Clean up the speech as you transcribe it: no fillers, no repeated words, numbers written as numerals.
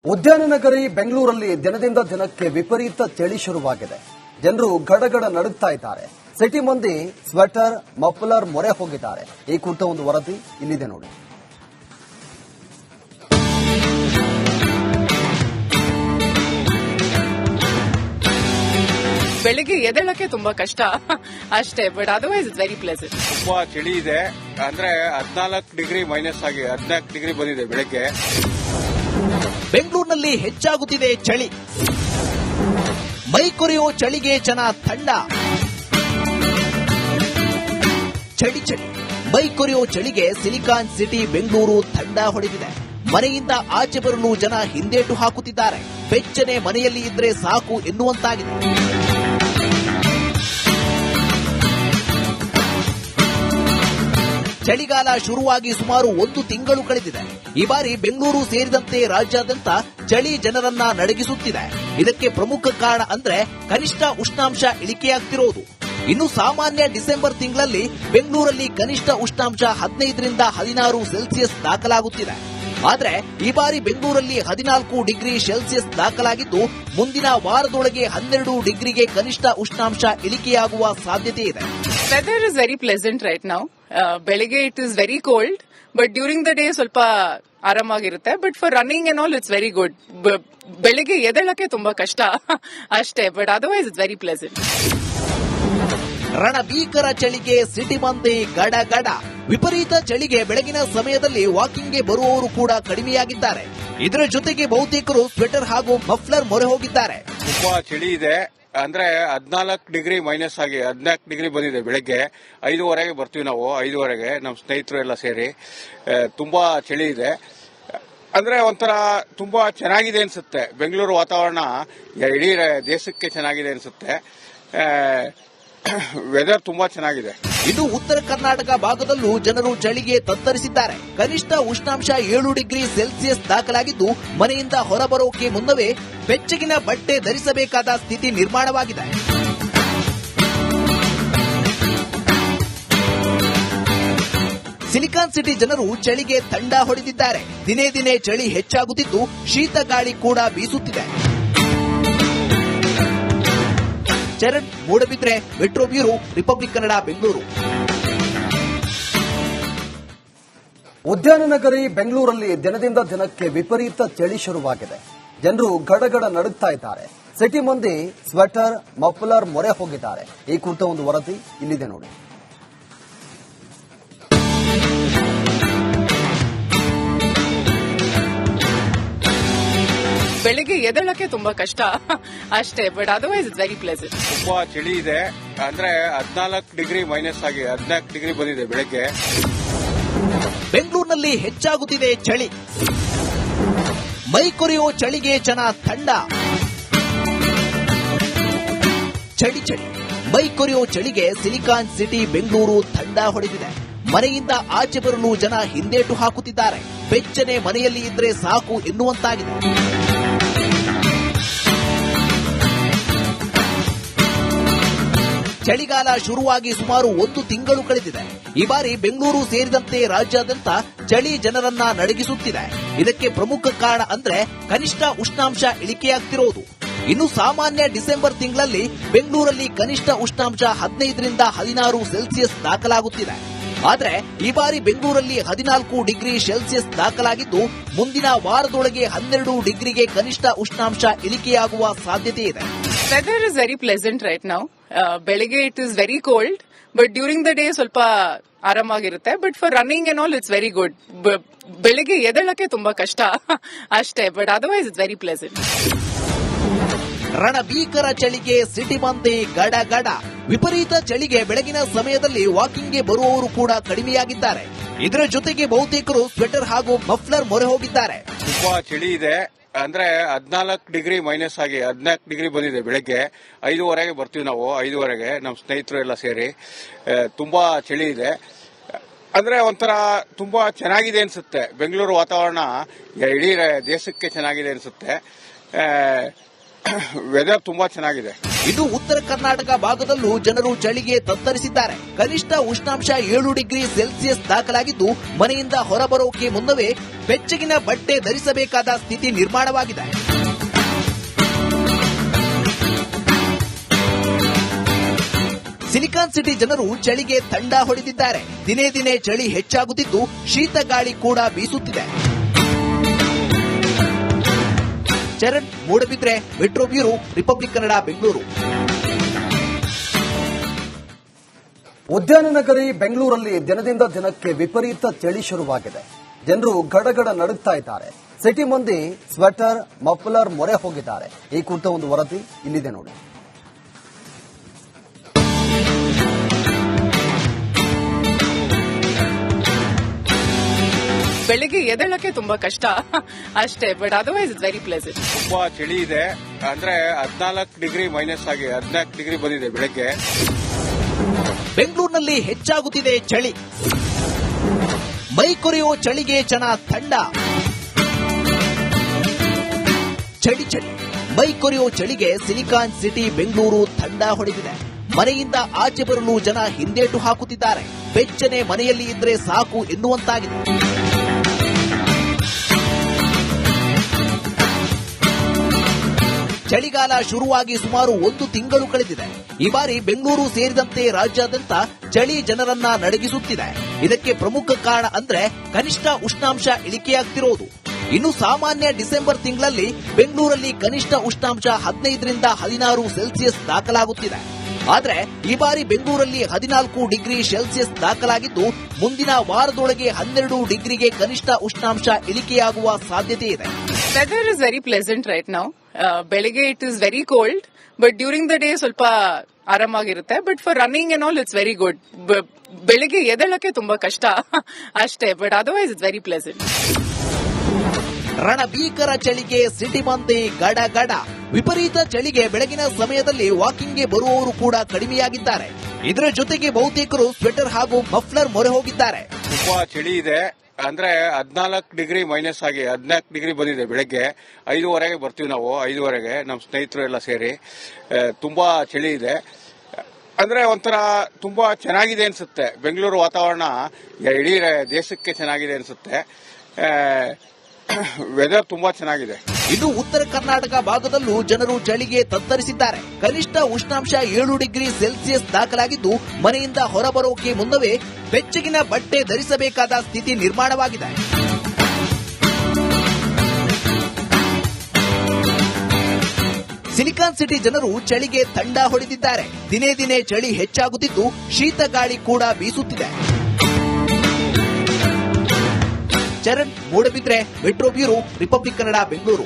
ಉದ್ಯಾನ ನಗರಿ ಬೆಂಗಳೂರಲ್ಲಿ ದಿನದಿಂದ ದಿನಕ್ಕೆ ವಿಪರೀತ ಚಳಿ ಶುರುವಾಗಿದೆ. ಜನರು ಗಡಗಡ ನಡುಗ್ತಾ ಇದ್ದಾರೆ. ಸಿಟಿ ಮಂದಿ ಸ್ವೆಟರ್, ಮಫ್ಲರ್ ಮೊರೆ ಹೋಗಿದ್ದಾರೆ. ಈ ಕುರಿತ ಒಂದು ವರದಿ ಇಲ್ಲಿದೆ ನೋಡಿ. ಬೆಳಿಗ್ಗೆ ಎದ್ದೇಳಕ್ಕೆ ತುಂಬಾ ಕಷ್ಟ ಅಷ್ಟೇ, but otherwise it's very pleasant. ತುಂಬಾ ಚಳಿ ಇದೆ, ಅಂದ್ರೆ 14 ಡಿಗ್ರಿ ಮೈನಸ್ ಆಗಿ 14 ಡಿಗ್ರಿ ಬಂದಿದೆ ಬೆಳಗ್ಗೆ. ಬೆಂಗಳೂರಿನಲ್ಲಿ ಹೆಚ್ಚಾಗುತ್ತಿದೆ ಚಳಿ. ಮೈ ಕೊರೆಯೋ ಚಳಿಗೆ ಜನ ತಂಡ. ಚಳಿ ಮೈ ಕೊರೆಯೋ ಚಳಿಗೆ ಸಿಲಿಕಾನ್ ಸಿಟಿ ಬೆಂಗಳೂರು ತಂಡ ಹೊಡೆದಿದೆ. ಮನೆಯಿಂದ ಆಚೆ ಬರಲು ಜನ ಹಿಂದೇಟು ಹಾಕುತ್ತಿದ್ದಾರೆ. ಬೆಚ್ಚನೆ ಮನೆಯಲ್ಲಿ ಇದ್ರೆ ಸಾಕು ಎನ್ನುವಂತಾಗಿದೆ. ಚಳಿಗಾಲ ಶುರುವಾಗಿ ಸುಮಾರು 1 ತಿಂಗಳು ಕಳೆದಿದೆ. ಈ ಬಾರಿ ಬೆಂಗಳೂರು ಸೇರಿದಂತೆ ರಾಜ್ಯಾದ್ಯಂತ ಚಳಿ ಜನರನ್ನ ನಡಗಿಸುತ್ತಿದೆ. ಇದಕ್ಕೆ ಪ್ರಮುಖ ಕಾರಣ ಅಂದ್ರೆ ಕನಿಷ್ಠ ಉಷ್ಣಾಂಶ ಇಳಿಕೆಯಾಗ್ತಿರೋದು. ಇನ್ನು ಸಾಮಾನ್ಯ ಡಿಸೆಂಬರ್ ತಿಂಗಳಲ್ಲಿ ಬೆಂಗಳೂರಲ್ಲಿ ಕನಿಷ್ಠ ಉಷ್ಣಾಂಶ 15ರಿಂದ 16 ಸೆಲ್ಸಿಯಸ್ ದಾಖಲಾಗುತ್ತಿದೆ. ಆದ್ರೆ ಈ ಬಾರಿ ಬೆಂಗಳೂರಲ್ಲಿ 14 ಡಿಗ್ರಿ ಸೆಲ್ಸಿಯಸ್ ದಾಖಲಾಗಿದ್ದು, ಮುಂದಿನ ವಾರದೊಳಗೆ 12 ಡಿಗ್ರಿಗೆ ಕನಿಷ್ಠ ಉಷ್ಣಾಂಶ ಇಳಿಕೆಯಾಗುವ ಸಾಧ್ಯತೆ ಇದೆ. Weather is very pleasant right now. ಬೆಳಿಗ್ಗೆ it is very cold, but during the day ಸ್ವಲ್ಪ ಆರಾಮಾಗಿರುತ್ತೆ. But for running and all it's very good. ಬೆಳಿಗ್ಗೆ ಎದ್ದೇಳಕ್ಕೆ ತುಂಬಾ ಕಷ್ಟ ಅಷ್ಟೇ, but otherwise it's very pleasant. ರಣಭೀಕರ ಚಳಿಗೆ ಸಿಟಿ ಮಂದಿ ಗಡಗಡ. ವಿಪರೀತ ಚಳಿಗೆ ಬೆಳಗಿನ ಸಮಯದಲ್ಲಿ ವಾಕಿಂಗ್ಗೆ ಬರುವವರು ಕೂಡ ಕಡಿಮೆಯಾಗಿದ್ದಾರೆ. ಇದರ ಜೊತೆಗೆ ಬಹುತೇಕರು ಸ್ವೆಟರ್ ಹಾಗೂ ಮಫ್ಲರ್ ಮೊರೆ ಹೋಗಿದ್ದಾರೆ. ತುಂಬಾ ಚಳಿ ಇದೆ, ಅಂದ್ರೆ 14 ಡಿಗ್ರಿ ಮೈನಸ್ ಆಗಿ 14 ಡಿಗ್ರಿ ಬಂದಿದೆ ಬೆಳಗ್ಗೆ. 5:15 ಬರ್ತೀವಿ ನಾವು, 5:15 ನಮ್ಮ ಸ್ನೇಹಿತರು ಎಲ್ಲ ಸೇರಿ. ತುಂಬಾ ಚಳಿ ಇದೆ, ಅಂದ್ರೆ ಒಂಥರ ತುಂಬಾ ಚೆನ್ನಾಗಿದೆ ಅನ್ಸುತ್ತೆ. ಬೆಂಗಳೂರು ವಾತಾವರಣ ಇಡೀ ದೇಶಕ್ಕೆ ಚೆನ್ನಾಗಿದೆ ಅನ್ಸುತ್ತೆ. ವೆದರ್ ತುಂಬಾ ಚೆನ್ನಾಗಿದೆ. ಇದು ಉತ್ತರ ಕರ್ನಾಟಕ ಭಾಗದಲ್ಲೂ ಜನರು ಚಳಿಗೆ ತತ್ತರಿಸಿದ್ದಾರೆ. ಕನಿಷ್ಠ ಉಷ್ಣಾಂಶ 7 ಡಿಗ್ರಿ ಸೆಲ್ಸಿಯಸ್ ದಾಖಲಾಗಿದ್ದು, ಮನೆಯಿಂದ ಹೊರಬರೋಕೆ ಮುನ್ನವೇ ಬೆಚ್ಚಗಿನ ಬಟ್ಟೆ ಧರಿಸಬೇಕಾದ ಸ್ಥಿತಿ ನಿರ್ಮಾಣವಾಗಿದೆ. ಸಿಲಿಕಾನ್ ಸಿಟಿ ಜನರು ಚಳಿಗೆ ತಂಡ ಹೊಡೆದಿದ್ದಾರೆ. ದಿನೇ ದಿನೇ ಚಳಿ ಹೆಚ್ಚಾಗುತ್ತಿದ್ದು, ಶೀತ ಗಾಳಿ ಕೂಡ ಬೀಸುತ್ತಿದೆ. Charan, Moodbidri, metro bureau, republic Kannada, Bengaluru. ಉದ್ಯಾನ ನಗರಿ ಬೆಂಗಳೂರಲ್ಲಿ ದಿನದಿಂದ ದಿನಕ್ಕೆ ವಿಪರೀತ ಚಳಿ ಶುರುವಾಗಿದೆ. ಜನರು ಗಡಗಡ ನಡುಗ್ತಾ ಇದ್ದಾರೆ. ಸಿಟಿ ಮಂದಿ ಸ್ವೆಟರ್, ಮಫ್ಲರ್ ಮೊರೆ ಹೋಗಿದ್ದಾರೆ. ಈ ಕುರಿತ ಒಂದು ವರದಿ ಇಲ್ಲಿದೆ ನೋಡಿ. ಬೆಳಿಗ್ಗೆ ಎದ್ದೇಳಕ್ಕೆ ತುಂಬಾ ಕಷ್ಟ ಅಷ್ಟೇ, but otherwise it's very pleasant. ತುಂಬಾ ಚಳಿ ಇದೆ, ಅಂದ್ರೆ 14 ಡಿಗ್ರಿ ಮೈನಸ್ ಆಗಿ 14 ಡಿಗ್ರಿ ಬಂದಿದೆ ಬೆಳಗ್ಗೆ. ಬೆಂಗಳೂರಿನಲ್ಲಿ ಹೆಚ್ಚಾಗುತ್ತಿದೆ ಚಳಿ. ಮೈ ಕೊರೆಯೋ ಚಳಿಗೆ ಜನ ತಂಡ. ಚಳಿ ಮೈ ಕೊರೆಯೋ ಚಳಿಗೆ ಸಿಲಿಕಾನ್ ಸಿಟಿ ಬೆಂಗಳೂರು ತಂಡ ಹೊಡೆದಿದೆ. ಮನೆಯಿಂದ ಆಚೆ ಬರಲು ಜನ ಹಿಂದೇಟು ಹಾಕುತ್ತಿದ್ದಾರೆ. ಬೆಚ್ಚನೆ ಮನೆಯಲ್ಲಿ ಇದ್ರೆ ಸಾಕು ಎನ್ನುವಂತಾಗಿದೆ. ಚಳಿಗಾಲ ಶುರುವಾಗಿ ಸುಮಾರು 1 ತಿಂಗಳು ಕಳೆದಿದೆ. ಈ ಬಾರಿ ಬೆಂಗಳೂರು ಸೇರಿದಂತೆ ರಾಜ್ಯಾದ್ಯಂತ ಚಳಿ ಜನರನ್ನ ನಡಗಿಸುತ್ತಿದೆ. ಇದಕ್ಕೆ ಪ್ರಮುಖ ಕಾರಣ ಅಂದ್ರೆ ಕನಿಷ್ಠ ಉಷ್ಣಾಂಶ ಇಳಿಕೆಯಾಗ್ತಿರೋದು. ಇನ್ನು ಸಾಮಾನ್ಯ ಡಿಸೆಂಬರ್ ತಿಂಗಳಲ್ಲಿ ಬೆಂಗಳೂರಲ್ಲಿ ಕನಿಷ್ಠ ಉಷ್ಣಾಂಶ 15ರಿಂದ 16 ಸೆಲ್ಸಿಯಸ್ ದಾಖಲಾಗುತ್ತಿದೆ. ಆದ್ರೆ ಈ ಬಾರಿ ಬೆಂಗಳೂರಲ್ಲಿ 14 ಡಿಗ್ರಿ ಸೆಲ್ಸಿಯಸ್ ದಾಖಲಾಗಿದ್ದು, ಮುಂದಿನ ವಾರದೊಳಗೆ 12 ಡಿಗ್ರಿಗೆ ಕನಿಷ್ಠ ಉಷ್ಣಾಂಶ ಇಳಿಕೆಯಾಗುವ ಸಾಧ್ಯತೆ ಇದೆ. Weather is very pleasant right now. ಬೆಳಿಗ್ಗೆ it is very cold, but during the day ಸ್ವಲ್ಪ ಆರಾಮಾಗಿರುತ್ತೆ. But for running and all it's very good. ಬೆಳಿಗ್ಗೆ ಎದ್ದೇಳಕ್ಕೆ ತುಂಬಾ ಕಷ್ಟ ಅಷ್ಟೇ, but otherwise it's very pleasant. ರಣಭೀಕರ ಚಳಿಗೆ ಸಿಟಿ ಮಂದಿ ಗಡಗಡ. ವಿಪರೀತ ಚಳಿಗೆ ಬೆಳಗಿನ ಸಮಯದಲ್ಲಿ ವಾಕಿಂಗ್ಗೆ ಬರುವವರು ಕೂಡ ಕಡಿಮೆಯಾಗಿದ್ದಾರೆ. ಇದರ ಜೊತೆಗೆ ಬಹುತೇಕರು ಸ್ವೆಟರ್ ಹಾಗೂ ಮಫ್ಲರ್ ಮೊರೆ ಹೋಗಿದ್ದಾರೆ. ತುಂಬಾ ಚಳಿ ಇದೆ, ಅಂದ್ರೆ 14 ಡಿಗ್ರಿ ಮೈನಸ್ ಆಗಿ 14 ಡಿಗ್ರಿ ಬಂದಿದೆ ಬೆಳಗ್ಗೆ. 5:15 ಬರ್ತೀವಿ ನಾವು, 5:15 ನಮ್ಮ ಸ್ನೇಹಿತರು ಎಲ್ಲ ಸೇರಿ. ತುಂಬಾ ಚಳಿ ಇದೆ, ಅಂದ್ರೆ ಒಂಥರ ತುಂಬಾ ಚೆನ್ನಾಗಿದೆ ಅನ್ಸುತ್ತೆ. ಬೆಂಗಳೂರು ವಾತಾವರಣ ಇಡೀ ದೇಶಕ್ಕೆ ಚೆನ್ನಾಗಿದೆ ಅನ್ಸುತ್ತೆ. ವೆದರ್ ತುಂಬಾ ಚೆನ್ನಾಗಿದೆ. ಇದು ಉತ್ತರ ಕರ್ನಾಟಕ ಭಾಗದಲ್ಲೂ ಜನರು ಚಳಿಗೆ ತತ್ತರಿಸಿದ್ದಾರೆ. ಕನಿಷ್ಠ ಉಷ್ಣಾಂಶ 7 ಡಿಗ್ರಿ ಸೆಲ್ಸಿಯಸ್ ದಾಖಲಾಗಿದ್ದು ಮನೆಯಿಂದ ಹೊರಬರೋಕೆ ಮುನ್ನವೇ ಬೆಚ್ಚಗಿನ ಬಟ್ಟೆ ಧರಿಸಬೇಕಾದ ಸ್ಥಿತಿ ನಿರ್ಮಾಣವಾಗಿದೆ. ಸಿಲಿಕಾನ್ ಸಿಟಿ ಜನರು ಚಳಿಗೆ ತಂಡ ಹೊಡೆದಿದ್ದಾರೆ. ದಿನೇ ದಿನೇ ಚಳಿ ಹೆಚ್ಚಾಗುತ್ತಿದ್ದು ಶೀತ ಗಾಳಿ ಕೂಡ ಬೀಸುತ್ತಿದೆ. Charan, Moodbidri, metro bureau, republic Kannada, Bengaluru. ಉದ್ಯಾನ ನಗರಿ ಬೆಂಗಳೂರಲ್ಲಿ ದಿನದಿಂದ ದಿನಕ್ಕೆ ವಿಪರೀತ ಚಳಿ ಶುರುವಾಗಿದೆ. ಜನರು ಗಡಗಡ ನಡುಗ್ತಾ ಇದ್ದಾರೆ. ಸಿಟಿ ಮಂದಿ ಸ್ವೆಟರ್, ಮಫ್ಲರ್ ಮೊರೆ ಹೋಗಿದ್ದಾರೆ. ಈ ಕುರಿತ ಒಂದು ವರದಿ ಇಲ್ಲಿದೆ ನೋಡಿ. ಬೆಳಿಗ್ಗೆ ಎದ್ದೇಳಕ್ಕೆ ತುಂಬಾ ಕಷ್ಟ ಅಷ್ಟೇ, but otherwise it's very pleasant. ತುಂಬಾ ಚಳಿ ಇದೆ. ಅಂದ್ರೆ 14 ಡಿಗ್ರಿ ಮೈನಸ್ ಆಗಿ 14 ಡಿಗ್ರಿ ಬಂದಿದೆ ಬೆಳಗ್ಗೆ. ಬೆಂಗಳೂರಿನಲ್ಲಿ ಹೆಚ್ಚಾಗುತ್ತಿದೆ ಚಳಿ. ಮೈ ಕೊರೆಯೋ ಚಳಿಗೆ ಜನ ತಂಡ. ಚಳಿ ಮೈ ಕೊರೆಯೋ ಚಳಿಗೆ ಸಿಲಿಕಾನ್ ಸಿಟಿ ಬೆಂಗಳೂರು ತಂಡ ಹೊಡೆದಿದೆ. ಮನೆಯಿಂದ ಆಚೆ ಬರಲು ಜನ ಹಿಂದೇಟು ಹಾಕುತ್ತಿದ್ದಾರೆ. ಬೆಚ್ಚನೆ ಮನೆಯಲ್ಲಿ ಇದ್ರೆ ಸಾಕು ಎನ್ನುವಂತಾಗಿದೆ. ಚಳಿಗಾಲ ಶುರುವಾಗಿ ಸುಮಾರು 1 ತಿಂಗಳು ಕಳೆದಿದೆ. ಈ ಬಾರಿ ಬೆಂಗಳೂರು ಸೇರಿದಂತೆ ರಾಜ್ಯಾದ್ಯಂತ ಚಳಿ ಜನರನ್ನ ನಡಗಿಸುತ್ತಿದೆ. ಇದಕ್ಕೆ ಪ್ರಮುಖ ಕಾರಣ ಅಂದ್ರೆ ಕನಿಷ್ಠ ಉಷ್ಣಾಂಶ ಇಳಿಕೆಯಾಗ್ತಿರೋದು. ಇನ್ನು ಸಾಮಾನ್ಯ ಡಿಸೆಂಬರ್ ತಿಂಗಳಲ್ಲಿ ಬೆಂಗಳೂರಲ್ಲಿ ಕನಿಷ್ಠ ಉಷ್ಣಾಂಶ 15ರಿಂದ 16 ಸೆಲ್ಸಿಯಸ್ ದಾಖಲಾಗುತ್ತಿದೆ. ಆದರೆ ಈ ಬಾರಿ ಬೆಂಗಳೂರಲ್ಲಿ 14 ಡಿಗ್ರಿ ಸೆಲ್ಸಿಯಸ್ ದಾಖಲಾಗಿದ್ದು ಮುಂದಿನ ವಾರದೊಳಗೆ 12 ಡಿಗ್ರಿಗೆ ಕನಿಷ್ಠ ಉಷ್ಣಾಂಶ ಇಳಿಕೆಯಾಗುವ ಸಾಧ್ಯತೆ ಇದೆ. Weather is very pleasant right now. ಬೆಳಿಗ್ಗೆ it is very cold, but during the day ಸ್ವಲ್ಪ ಆರಾಮಾಗಿರುತ್ತೆ. But for running and all it's very good. ಬೆಳಿಗ್ಗೆ ಎದ್ದೇಳಕ್ಕೆ ತುಂಬಾ ಕಷ್ಟ ಅಷ್ಟೇ, but otherwise it's very pleasant. ರಣಭೀಕರ ಚಳಿಗೆ ಸಿಟಿ ಮಂದಿ ಗಡ. ವಿಪರೀತ ಚಳಿಗೆ ಬೆಳಗಿನ ಸಮಯದಲ್ಲಿ ವಾಕಿಂಗ್ಗೆ ಬರುವವರು ಕೂಡ ಕಡಿಮೆಯಾಗಿದ್ದಾರೆ. ಇದರ ಜೊತೆಗೆ ಬಹುತೇಕರು ಸ್ವೆಟರ್ ಹಾಗೂ ಮಫ್ಲರ್ ಮೊರೆ ಹೋಗಿದ್ದಾರೆ. ತುಂಬಾ ಚಳಿ ಇದೆ. ಅಂದ್ರೆ 14 ಡಿಗ್ರಿ ಮೈನಸ್ ಆಗಿ 14 ಡಿಗ್ರಿ ಬಂದಿದೆ ಬೆಳಗ್ಗೆ. 5:30 ಬರ್ತೀವಿ ನಾವು. 5:30 ನಮ್ಮ ಸ್ನೇಹಿತರು ಎಲ್ಲ ಸೇರಿ. ತುಂಬಾ ಚಳಿ ಇದೆ. ಅಂದ್ರೆ ಒಂಥರ ತುಂಬಾ ಚೆನ್ನಾಗಿದೆ ಅನ್ಸುತ್ತೆ. ಬೆಂಗಳೂರು ವಾತಾವರಣ ಇಡೀ ದೇಶಕ್ಕೆ ಚೆನ್ನಾಗಿದೆ ಅನ್ಸುತ್ತೆ. ವೆದರ್ ತುಂಬಾ ಚೆನ್ನಾಗಿದೆ. ಇದು ಉತ್ತರ ಕರ್ನಾಟಕ ಭಾಗದಲ್ಲೂ ಜನರು ಚಳಿಗೆ ತತ್ತರಿಸಿದ್ದಾರೆ. ಕನಿಷ್ಠ ಉಷ್ಣಾಂಶ 7 ಡಿಗ್ರಿ ಸೆಲ್ಸಿಯಸ್ ದಾಖಲಾಗಿದ್ದು ಮನೆಯಿಂದ ಹೊರಬರೋಕೆ ಮುನ್ನವೇ ಬೆಚ್ಚಗಿನ ಬಟ್ಟೆ ಧರಿಸಬೇಕಾದ ಸ್ಥಿತಿ ನಿರ್ಮಾಣವಾಗಿದೆ. ಸಿಲಿಕಾನ್ ಸಿಟಿ ಜನರು ಚಳಿಗೆ ತಂಡ ಹೊಡೆದಿದ್ದಾರೆ. ದಿನೇ ದಿನೇ ಚಳಿ ಹೆಚ್ಚಾಗುತ್ತಿದ್ದು ಶೀತ ಗಾಳಿ ಕೂಡ ಬೀಸುತ್ತಿದೆ. Charan, Moodbidri, metro bureau, republic Kannada, Bengaluru.